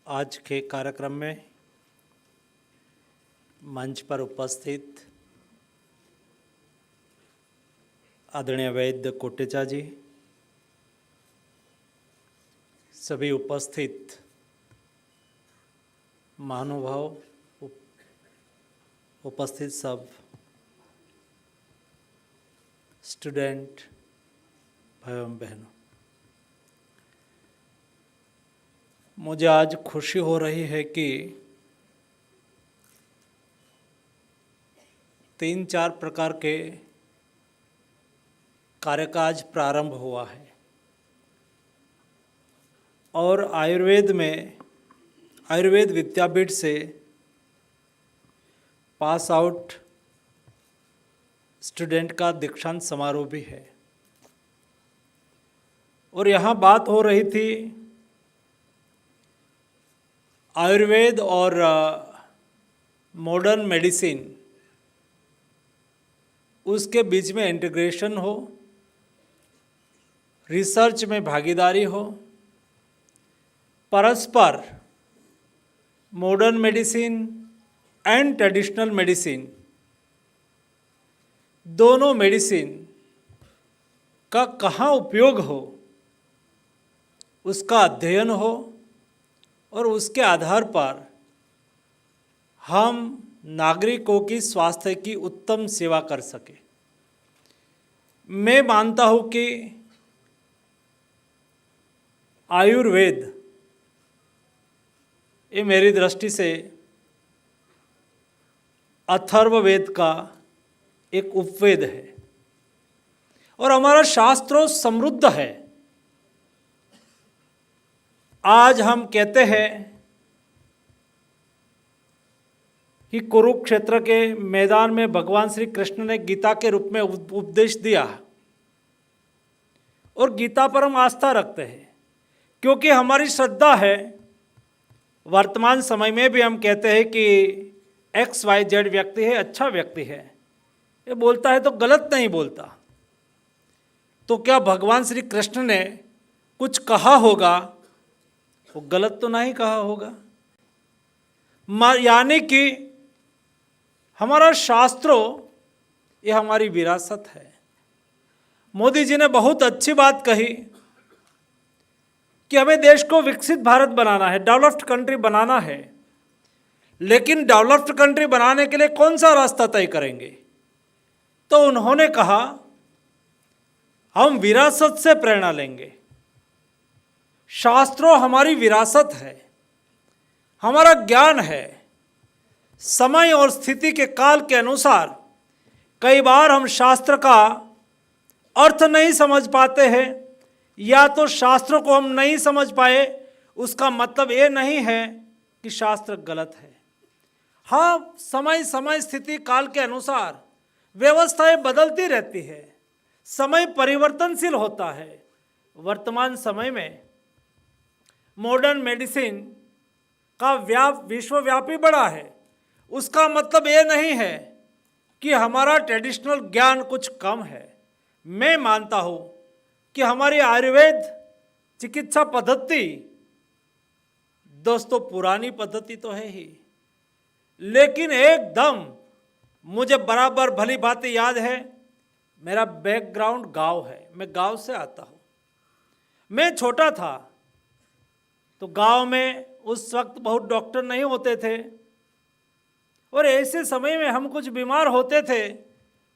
आज के कार्यक्रम में मंच पर उपस्थित आदरणीय वैद्य कोटेचा जी, सभी उपस्थित महानुभाव, उपस्थित सब स्टूडेंट भाई एवं बहनों, मुझे आज खुशी हो रही है कि 3-4 प्रकार के कार्यकाज प्रारंभ हुआ है और आयुर्वेद विद्यापीठ से पास आउट स्टूडेंट का दीक्षांत समारोह भी है। और यहाँ बात हो रही थी आयुर्वेद और मॉडर्न मेडिसिन, उसके बीच में इंटीग्रेशन हो, रिसर्च में भागीदारी हो, परस्पर modern medicine and traditional medicine, दोनों मेडिसिन का कहाँ उपयोग हो, उसका अध्ययन हो और उसके आधार पर हम नागरिकों की स्वास्थ्य की उत्तम सेवा कर सके। मैं मानता हूँ कि आयुर्वेद ये मेरी दृष्टि से अथर्ववेद का एक उपवेद है और हमारा शास्त्रों समृद्ध है। आज हम कहते हैं कि कुरुक्षेत्र के मैदान में भगवान श्री कृष्ण ने गीता के रूप में उपदेश दिया और गीता पर हम आस्था रखते हैं क्योंकि हमारी श्रद्धा है। वर्तमान समय में भी हम कहते हैं कि XYZ व्यक्ति है, अच्छा व्यक्ति है, ये बोलता है तो गलत नहीं बोलता। तो क्या भगवान श्री कृष्ण ने कुछ कहा होगा, वो गलत तो नहीं कहा होगा। यानी कि हमारा शास्त्रों ये हमारी विरासत है। मोदी जी ने बहुत अच्छी बात कही कि हमें देश को विकसित भारत बनाना है, डेवलप्ड कंट्री बनाना है, लेकिन डेवलप्ड कंट्री बनाने के लिए कौन सा रास्ता तय करेंगे। तो उन्होंने कहा हम विरासत से प्रेरणा लेंगे। शास्त्रों हमारी विरासत है, हमारा ज्ञान है। समय और स्थिति के काल के अनुसार कई बार हम शास्त्र का अर्थ नहीं समझ पाते हैं, या तो शास्त्रों को हम नहीं समझ पाए, उसका मतलब ये नहीं है कि शास्त्र गलत है। हाँ, समय स्थिति काल के अनुसार व्यवस्थाएं बदलती रहती है, समय परिवर्तनशील होता है। वर्तमान समय में मॉडर्न मेडिसिन का विश्वव्यापी बढ़ा है, उसका मतलब ये नहीं है कि हमारा ट्रेडिशनल ज्ञान कुछ कम है। मैं मानता हूँ कि हमारी आयुर्वेद चिकित्सा पद्धति दोस्तों पुरानी पद्धति तो है ही, लेकिन एकदम मुझे बराबर भली भांति याद है। मेरा बैकग्राउंड गांव है, मैं गांव से आता हूँ। मैं छोटा था तो गांव में उस वक्त बहुत डॉक्टर नहीं होते थे और ऐसे समय में हम कुछ बीमार होते थे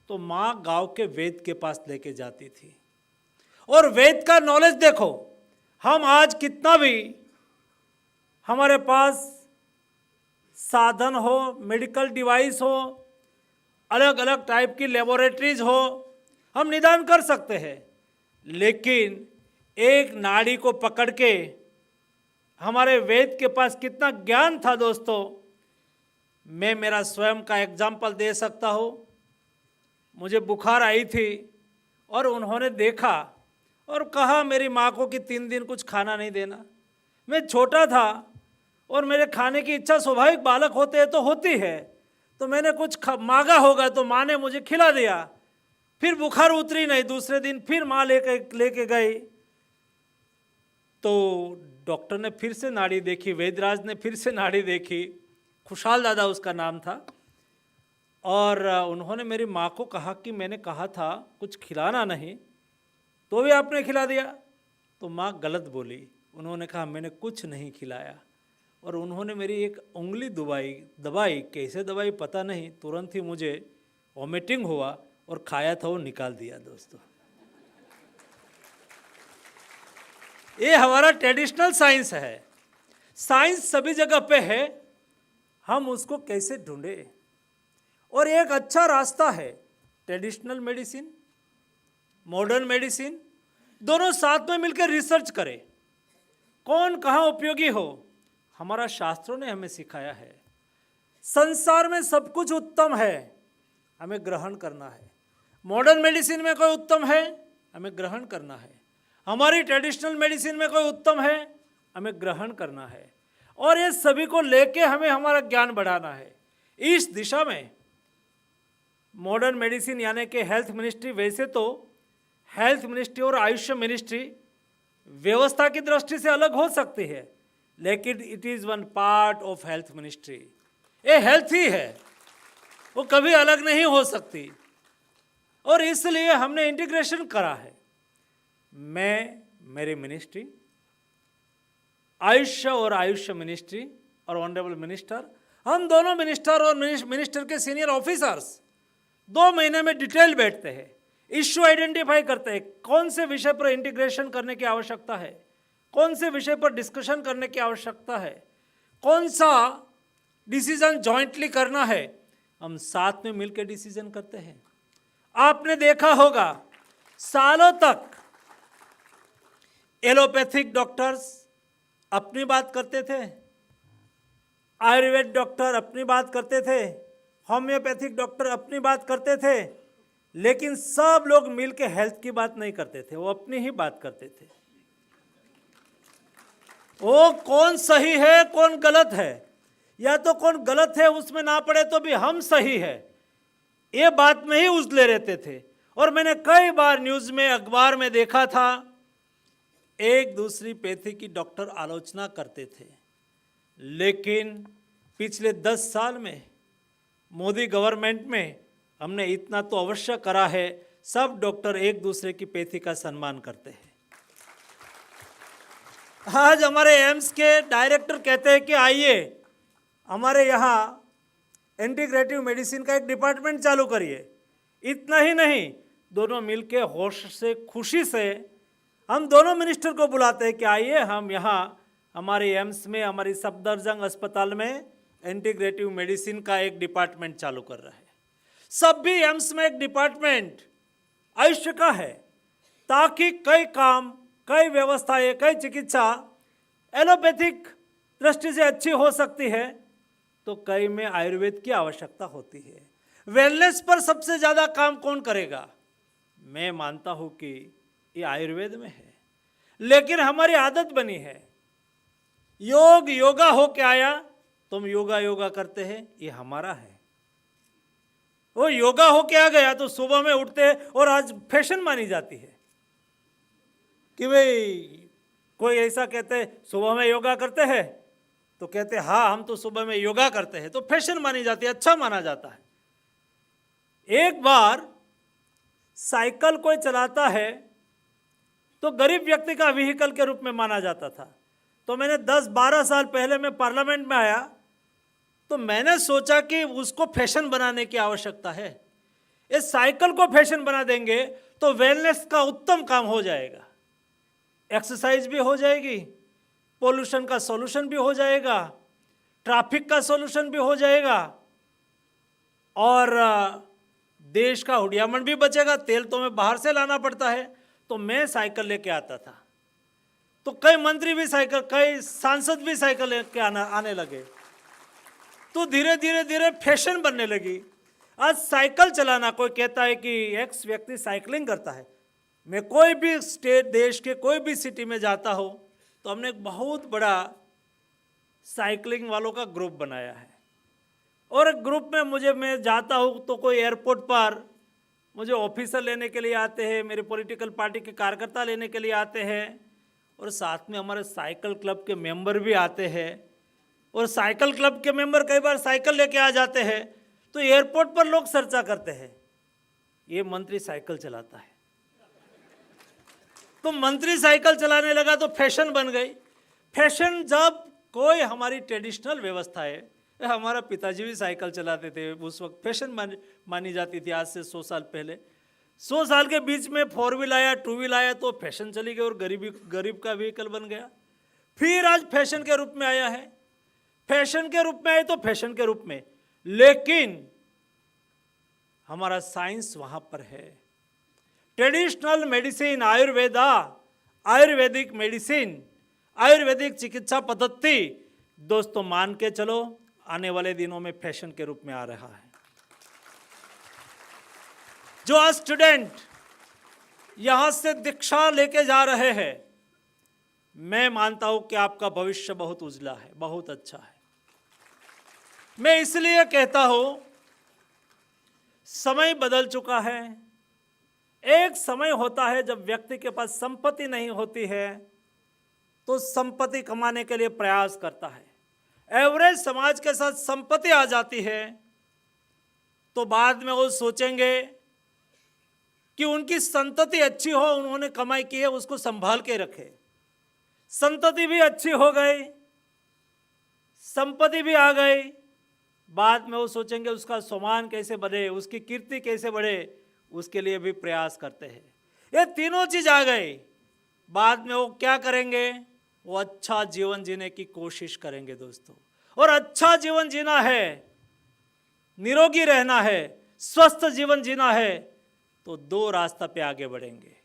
तो माँ गांव के वैद्य के पास लेके जाती थी। और वैद्य का नॉलेज देखो, हम आज कितना भी हमारे पास साधन हो, मेडिकल डिवाइस हो, अलग अलग टाइप की लेबोरेटरीज हो, हम निदान कर सकते हैं, लेकिन एक नाड़ी को पकड़ के हमारे वैद्य के पास कितना ज्ञान था दोस्तों। मैं मेरा स्वयं का एग्जाम्पल दे सकता हूँ। मुझे बुखार आई थी और उन्होंने देखा और कहा मेरी माँ को कि 3 दिन कुछ खाना नहीं देना। मैं छोटा था और मेरे खाने की इच्छा स्वाभाविक बालक होते हैं तो होती है, तो मैंने कुछ मांगा होगा तो माँ ने मुझे खिला दिया। फिर बुखार उतरी नहीं, दूसरे दिन फिर माँ लेके गई तो डॉक्टर ने फिर से नाड़ी देखी, वैद्यराज ने फिर से नाड़ी देखी, खुशहाल दादा उसका नाम था, और उन्होंने मेरी माँ को कहा कि मैंने कहा था कुछ खिलाना नहीं, तो भी आपने खिला दिया। तो माँ गलत बोली, उन्होंने कहा मैंने कुछ नहीं खिलाया, और उन्होंने मेरी एक उंगली दबाई, कैसे दबाई पता नहीं, तुरंत ही मुझे वॉमिटिंग हुआ और खाया था वो निकाल दिया। दोस्तों, ये हमारा ट्रेडिशनल साइंस है। साइंस सभी जगह पे है, हम उसको कैसे ढूंढे। और एक अच्छा रास्ता है ट्रेडिशनल मेडिसिन, मॉडर्न मेडिसिन, दोनों साथ में मिलकर रिसर्च करें, कौन कहाँ उपयोगी हो। हमारा शास्त्रों ने हमें सिखाया है, संसार में सब कुछ उत्तम है, हमें ग्रहण करना है। मॉडर्न मेडिसिन में कोई उत्तम है, हमें ग्रहण करना है। हमारी ट्रेडिशनल मेडिसिन में कोई उत्तम है, हमें ग्रहण करना है। और ये सभी को लेके हमें हमारा ज्ञान बढ़ाना है। इस दिशा में मॉडर्न मेडिसिन यानी कि हेल्थ मिनिस्ट्री, वैसे तो हेल्थ मिनिस्ट्री और आयुष मिनिस्ट्री व्यवस्था की दृष्टि से अलग हो सकती है, लेकिन it is one part of health ministry. ये हेल्थ ही है, वो कभी अलग नहीं हो सकती, और इसलिए हमने इंटीग्रेशन करा है। मैं, मेरी मिनिस्ट्री, आयुष मिनिस्ट्री और ऑनरेबल मिनिस्टर, हम दोनों मिनिस्टर और मिनिस्टर के सीनियर ऑफिसर्स 2 महीने में डिटेल बैठते हैं, इश्यू आइडेंटिफाई करते हैं, कौन से विषय पर इंटीग्रेशन करने की आवश्यकता है, कौन से विषय पर डिस्कशन करने की आवश्यकता है, कौन सा डिसीजन जॉइंटली करना है, हम साथ में मिलकर डिसीजन करते हैं। आपने देखा होगा सालों तक एलोपैथिक डॉक्टर्स अपनी बात करते थे, आयुर्वेद डॉक्टर अपनी बात करते थे, होम्योपैथिक डॉक्टर अपनी बात करते थे, लेकिन सब लोग मिलकर हेल्थ की बात नहीं करते थे, वो अपनी ही बात करते थे। वो कौन सही है कौन गलत है, या तो कौन गलत है उसमें ना पड़े तो भी हम सही है, ये बात में ही उलझे रहते थे। और मैंने कई बार न्यूज़ में, अखबार में देखा था, एक दूसरी पैथी की डॉक्टर आलोचना करते थे, लेकिन पिछले 10 साल में मोदी गवर्नमेंट में हमने इतना तो अवश्य करा है, सब डॉक्टर एक दूसरे की पैथी का सम्मान करते हैं। आज हमारे एम्स के डायरेक्टर कहते हैं कि आइए हमारे यहाँ इंटीग्रेटिव मेडिसिन का एक डिपार्टमेंट चालू करिए। इतना ही नहीं, दोनों मिलके होश से, खुशी से हम दोनों मिनिस्टर को बुलाते हैं कि आइए हम यहाँ हमारे एम्स में, हमारी सफदरजंग अस्पताल में इंटीग्रेटिव मेडिसिन का एक डिपार्टमेंट चालू कर रहा है। सब भी एम्स में एक डिपार्टमेंट आयुष का है, ताकि कई काम, कई व्यवस्थाएं, कई चिकित्सा एलोपैथिक दृष्टि से अच्छी हो सकती है, तो कई में आयुर्वेद की आवश्यकता होती है। वेलनेस पर सबसे ज़्यादा काम कौन करेगा? मैं मानता हूँ कि ये आयुर्वेद में है, लेकिन हमारी आदत बनी है, योग योगा हो के आया, तुम योगा करते हैं, ये हमारा है। वो योगा हो के आ गया तो सुबह में उठते हैं, और आज फैशन मानी जाती है कि भाई कोई ऐसा कहते हैं सुबह में योगा करते हैं, तो कहते हैं हाँ हम तो सुबह में योगा करते हैं, तो फैशन मानी जाती है, अच्छा माना जाता है। एक बार साइकिल कोई चलाता है तो गरीब व्यक्ति का व्हीकल के रूप में माना जाता था। तो मैंने 10-12 साल पहले मैं पार्लियामेंट में आया, तो मैंने सोचा कि उसको फैशन बनाने की आवश्यकता है। इस साइकिल को फैशन बना देंगे तो वेलनेस का उत्तम काम हो जाएगा, एक्सरसाइज भी हो जाएगी, पोल्यूशन का सॉल्यूशन भी हो जाएगा, ट्रैफिक का सॉल्यूशन भी हो जाएगा, और देश का हुडियामन भी बचेगा। तेल तो मैं बाहर से लाना पड़ता है, तो मैं साइकिल लेके आता था, तो कई मंत्री भी साइकिल, कई सांसद भी साइकिल लेके आने लगे, तो धीरे धीरे फैशन बनने लगी। आज साइकिल चलाना, कोई कहता है कि एक्स व्यक्ति साइकिलिंग करता है, मैं कोई भी स्टेट, देश के कोई भी सिटी में जाता हूँ तो हमने एक बहुत बड़ा साइकिलिंग वालों का ग्रुप बनाया है, और ग्रुप में मैं जाता हूँ तो कोई एयरपोर्ट पर मुझे ऑफिसर लेने के लिए आते हैं, मेरे पॉलिटिकल पार्टी के कार्यकर्ता लेने के लिए आते हैं, और साथ में हमारे साइकिल क्लब के मेंबर भी आते हैं, और साइकिल क्लब के मेंबर कई बार साइकिल लेके आ जाते हैं, तो एयरपोर्ट पर लोग चर्चा करते हैं ये मंत्री साइकिल चलाता है। तो मंत्री साइकिल चलाने लगा तो फैशन बन गई। फैशन जब कोई हमारी ट्रेडिशनल व्यवस्था है, हमारा पिताजी भी साइकिल चलाते थे, उस वक्त फैशन मानी जाती थी। आज से 100 साल पहले, 100 साल के बीच में 4 व्हील आया, 2 व्हील आया, तो फैशन चली गई और गरीब का व्हीकल बन गया। फिर आज फैशन के रूप में आया है, फैशन के रूप में आए तो फैशन के रूप में, लेकिन हमारा साइंस वहां पर है। Traditional medicine, Ayurvedic medicine, Ayurvedic चिकित्सा पद्धति, दोस्तों मान के चलो आने वाले दिनों में फैशन के रूप में आ रहा है। जो आज स्टूडेंट यहां से दीक्षा लेके जा रहे हैं, मैं मानता हूं कि आपका भविष्य बहुत उजला है, बहुत अच्छा है। मैं इसलिए कहता हूं, समय बदल चुका है। एक समय होता है जब व्यक्ति के पास संपत्ति नहीं होती है तो संपत्ति कमाने के लिए प्रयास करता है। एवरेज समाज के साथ संपत्ति आ जाती है तो बाद में वो सोचेंगे कि उनकी संतति अच्छी हो, उन्होंने कमाई की है, उसको संभाल के रखे। संतति भी अच्छी हो गई, संपत्ति भी आ गई, बाद में वो सोचेंगे उसका सम्मान कैसे बढ़े, उसकी कीर्ति कैसे बढ़े, उसके लिए भी प्रयास करते हैं। ये तीनों चीज आ गई, बाद में वो क्या करेंगे, वो अच्छा जीवन जीने की कोशिश करेंगे दोस्तों। और अच्छा जीवन जीना है, निरोगी रहना है, स्वस्थ जीवन जीना है, तो 2 रास्ता पे आगे बढ़ेंगे।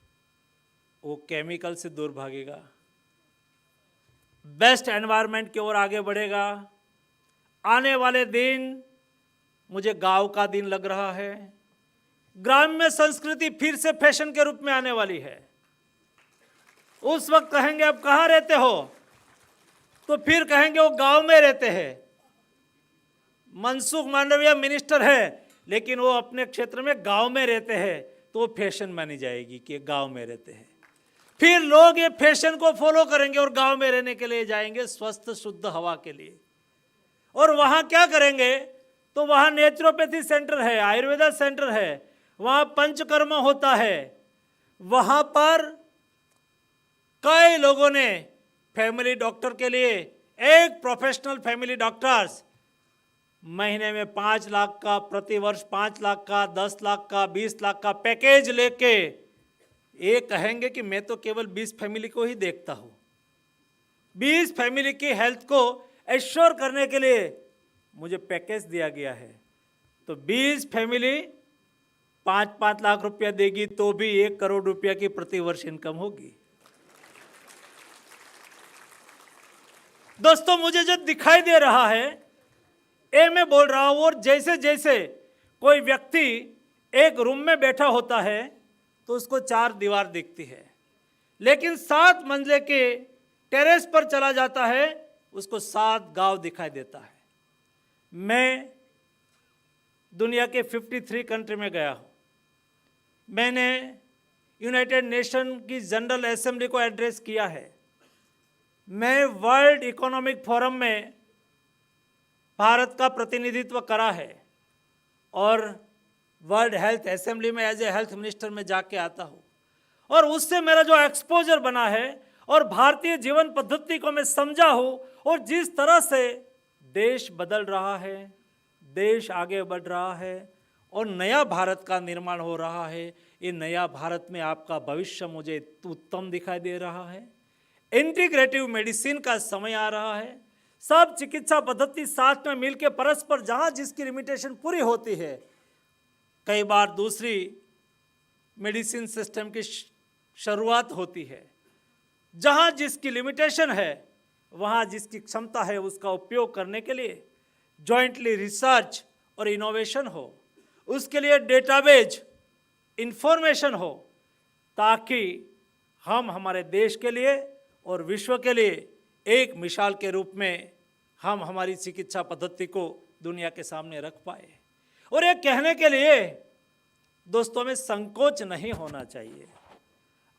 वो केमिकल से दूर भागेगा, बेस्ट एनवायरनमेंट की ओर आगे बढ़ेगा। आने वाले दिन मुझे गांव का दिन लग रहा है। ग्राम्य संस्कृति फिर से फैशन के रूप में आने वाली है। उस वक्त कहेंगे अब कहाँ रहते हो, तो फिर कहेंगे वो गांव में रहते हैं। मनसुख मांडविया मिनिस्टर है, लेकिन वो अपने क्षेत्र में गांव में रहते हैं, तो वो फैशन मानी जाएगी कि गांव में रहते हैं। फिर लोग ये फैशन को फॉलो करेंगे और गांव में रहने के लिए जाएंगे, स्वस्थ शुद्ध हवा के लिए। और वहां क्या करेंगे, तो वहां नेचुरोपैथी सेंटर है, आयुर्वेदा सेंटर है, वहां पंचकर्म होता है। वहां पर कई लोगों ने फैमिली डॉक्टर के लिए, एक प्रोफेशनल फैमिली डॉक्टर्स महीने में 5 लाख का, प्रति वर्ष 5 लाख का, 10 लाख का, 20 लाख का पैकेज लेके ये कहेंगे कि मैं तो केवल 20 फैमिली को ही देखता हूं। 20 फैमिली की हेल्थ को एश्योर करने के लिए मुझे पैकेज दिया गया है। तो 20 फैमिली 5-5 लाख रुपया देगी तो भी 1 करोड़ रुपया की प्रति वर्ष इनकम होगी। दोस्तों मुझे जो दिखाई दे रहा है ये मैं बोल रहा हूं। और जैसे जैसे कोई व्यक्ति एक रूम में बैठा होता है तो उसको 4 दीवार दिखती है, लेकिन 7 मंजिले के टेरेस पर चला जाता है, उसको 7 गांव दिखाई देता है। मैं दुनिया के 53 कंट्री में गया हूँ। मैंने यूनाइटेड नेशन की जनरल असेंबली को एड्रेस किया है। मैं वर्ल्ड इकोनॉमिक फोरम में भारत का प्रतिनिधित्व करा है और वर्ल्ड हेल्थ असेंबली में एज ए हेल्थ मिनिस्टर में जाके आता हूँ। और उससे मेरा जो एक्सपोजर बना है और भारतीय जीवन पद्धति को मैं समझा हूँ, और जिस तरह से देश बदल रहा है, देश आगे बढ़ रहा है और नया भारत का निर्माण हो रहा है, ये नया भारत में आपका भविष्य मुझे उत्तम दिखाई दे रहा है। इंटीग्रेटिव मेडिसिन का समय आ रहा है। सब चिकित्सा पद्धति साथ में मिलकर परस्पर, जहाँ जिसकी लिमिटेशन पूरी होती है, कई बार दूसरी मेडिसिन सिस्टम की शुरुआत होती है। जहाँ जिसकी लिमिटेशन है, वहाँ जिसकी क्षमता है, उसका उपयोग करने के लिए जॉइंटली रिसर्च और इनोवेशन हो, उसके लिए डेटाबेज इंफॉर्मेशन हो, ताकि हम हमारे देश के लिए और विश्व के लिए एक मिसाल के रूप में हम हमारी चिकित्सा पद्धति को दुनिया के सामने रख पाए। और ये कहने के लिए दोस्तों में संकोच नहीं होना चाहिए।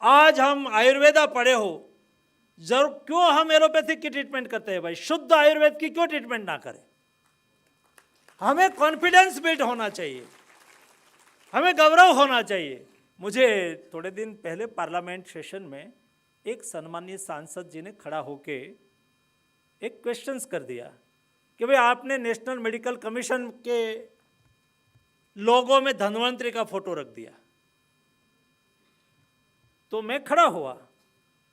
आज हम आयुर्वेदा पढ़े हो, जरूर क्यों हम एलोपैथिक की ट्रीटमेंट करते हैं भाई? शुद्ध आयुर्वेद की क्यों ट्रीटमेंट ना करें? हमें कॉन्फिडेंस बिल्ड होना चाहिए, हमें गौरव होना चाहिए। मुझे थोड़े दिन पहले पार्लियामेंट सेशन में एक सम्मानीय सांसद जी ने खड़ा होके एक क्वेश्चंस कर दिया कि भाई आपने नेशनल मेडिकल कमीशन के लोगों में धन्वंतरी का फोटो रख दिया। तो मैं खड़ा हुआ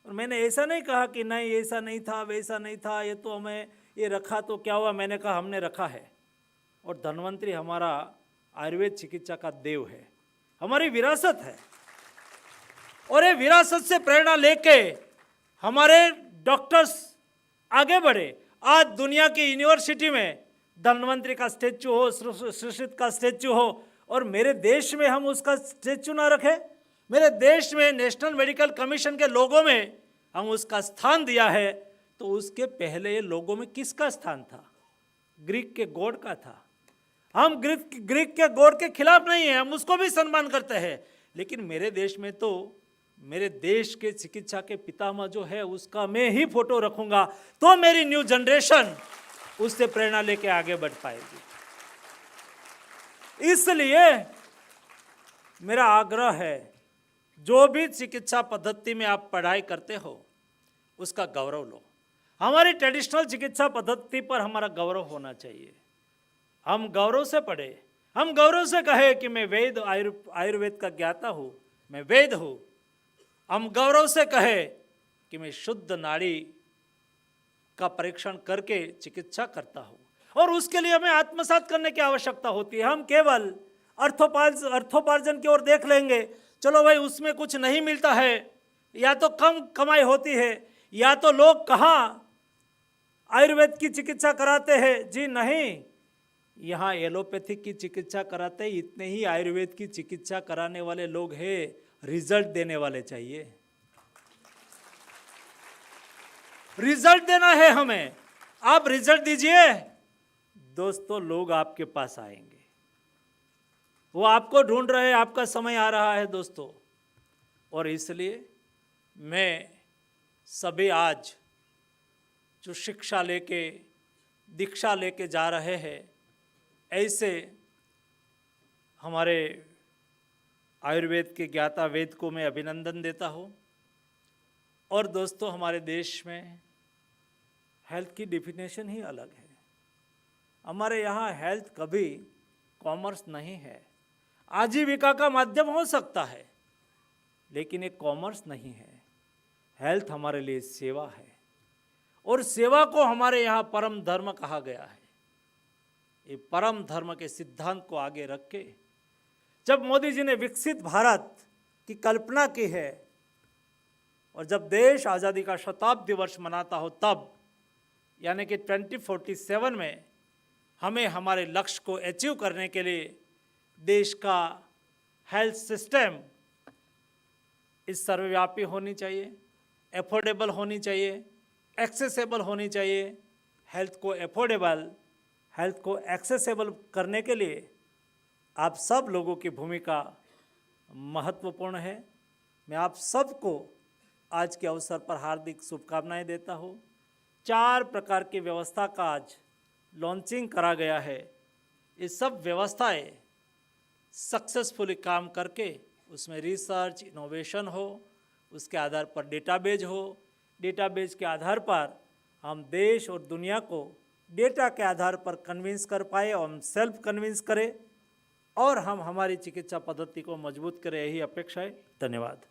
और मैंने ऐसा नहीं कहा कि नहीं ऐसा नहीं था, वैसा नहीं था, ये तो हमें ये रखा तो क्या हुआ। मैंने कहा हमने रखा है, और धन्वंतरी हमारा आयुर्वेद चिकित्सा का देव है, हमारी विरासत है। और ये विरासत से प्रेरणा लेके हमारे डॉक्टर्स आगे बढ़े। आज दुनिया की यूनिवर्सिटी में धन्वंतरी का स्टैचू हो, सुश्रुत का स्टैचू हो, और मेरे देश में हम उसका स्टैचू ना रखें? मेरे देश में नेशनल मेडिकल कमीशन के लोगों में हम उसका स्थान दिया है, तो उसके पहले ये लोगों में किसका स्थान था? ग्रीक के गॉड का था। हम ग्रीक के गॉड के खिलाफ नहीं है, हम उसको भी सम्मान करते हैं, लेकिन मेरे देश में तो मेरे देश के चिकित्सा के पितामह जो है उसका मैं ही फोटो रखूंगा, तो मेरी न्यू जनरेशन उससे प्रेरणा लेके आगे बढ़ पाएगी। इसलिए मेरा आग्रह है, जो भी चिकित्सा पद्धति में आप पढ़ाई करते हो उसका गौरव लो। हमारी ट्रेडिशनल चिकित्सा पद्धति पर हमारा गौरव होना चाहिए। हम गौरव से पढ़े, हम गौरव से कहे कि मैं वेद आयुर्वेद का ज्ञाता हूँ, मैं वेद हूँ। हम गौरव से कहे कि मैं शुद्ध नाड़ी का परीक्षण करके चिकित्सा करता हूँ, और उसके लिए हमें आत्मसात करने की आवश्यकता होती है। हम केवल अर्थोपार्जन की ओर देख लेंगे, चलो भाई उसमें कुछ नहीं मिलता है, या तो कम कमाई होती है, या तो लोग कहाँ आयुर्वेद की चिकित्सा कराते हैं। जी नहीं, यहाँ एलोपैथिक की चिकित्सा कराते हैं, इतने ही आयुर्वेद की चिकित्सा कराने वाले लोग हैं। रिजल्ट देने वाले चाहिए, रिजल्ट देना है हमें। आप रिजल्ट दीजिए दोस्तों, लोग आपके पास आएंगे, वो आपको ढूंढ रहे हैं, आपका समय आ रहा है दोस्तों। और इसलिए मैं सभी आज जो शिक्षा लेके दीक्षा लेके जा रहे हैं, ऐसे हमारे आयुर्वेद के ज्ञाता वेद को मैं अभिनंदन देता हूँ। और दोस्तों, हमारे देश में हेल्थ की डिफिनेशन ही अलग है। हमारे यहाँ हेल्थ कभी कॉमर्स नहीं है। आजीविका का माध्यम हो सकता है, लेकिन एक कॉमर्स नहीं है। हेल्थ हमारे लिए सेवा है, और सेवा को हमारे यहाँ परम धर्म कहा गया है। ये परम धर्म के सिद्धांत को आगे रख के जब मोदी जी ने विकसित भारत की कल्पना की है, और जब देश आज़ादी का शताब्दी वर्ष मनाता हो, तब यानी कि 2047 में हमें हमारे लक्ष्य को अचीव करने के लिए देश का हेल्थ सिस्टम इस सर्वव्यापी होनी चाहिए, एफोर्डेबल होनी चाहिए, एक्सेसिबल होनी चाहिए। हेल्थ को एफोर्डेबल, हेल्थ को एक्सेसिबल करने के लिए आप सब लोगों की भूमिका महत्वपूर्ण है। मैं आप सबको आज के अवसर पर हार्दिक शुभकामनाएं देता हूँ। 4 प्रकार की व्यवस्था का आज लॉन्चिंग करा गया है। ये सब व्यवस्थाएं सक्सेसफुली काम करके उसमें रिसर्च इनोवेशन हो, उसके आधार पर डेटाबेज हो, डेटाबेज के आधार पर हम देश और दुनिया को डेटा के आधार पर कन्विंस कर पाए, और हम सेल्फ कन्विंस करें, और हम हमारी चिकित्सा पद्धति को मजबूत करें, यही अपेक्षा है। धन्यवाद।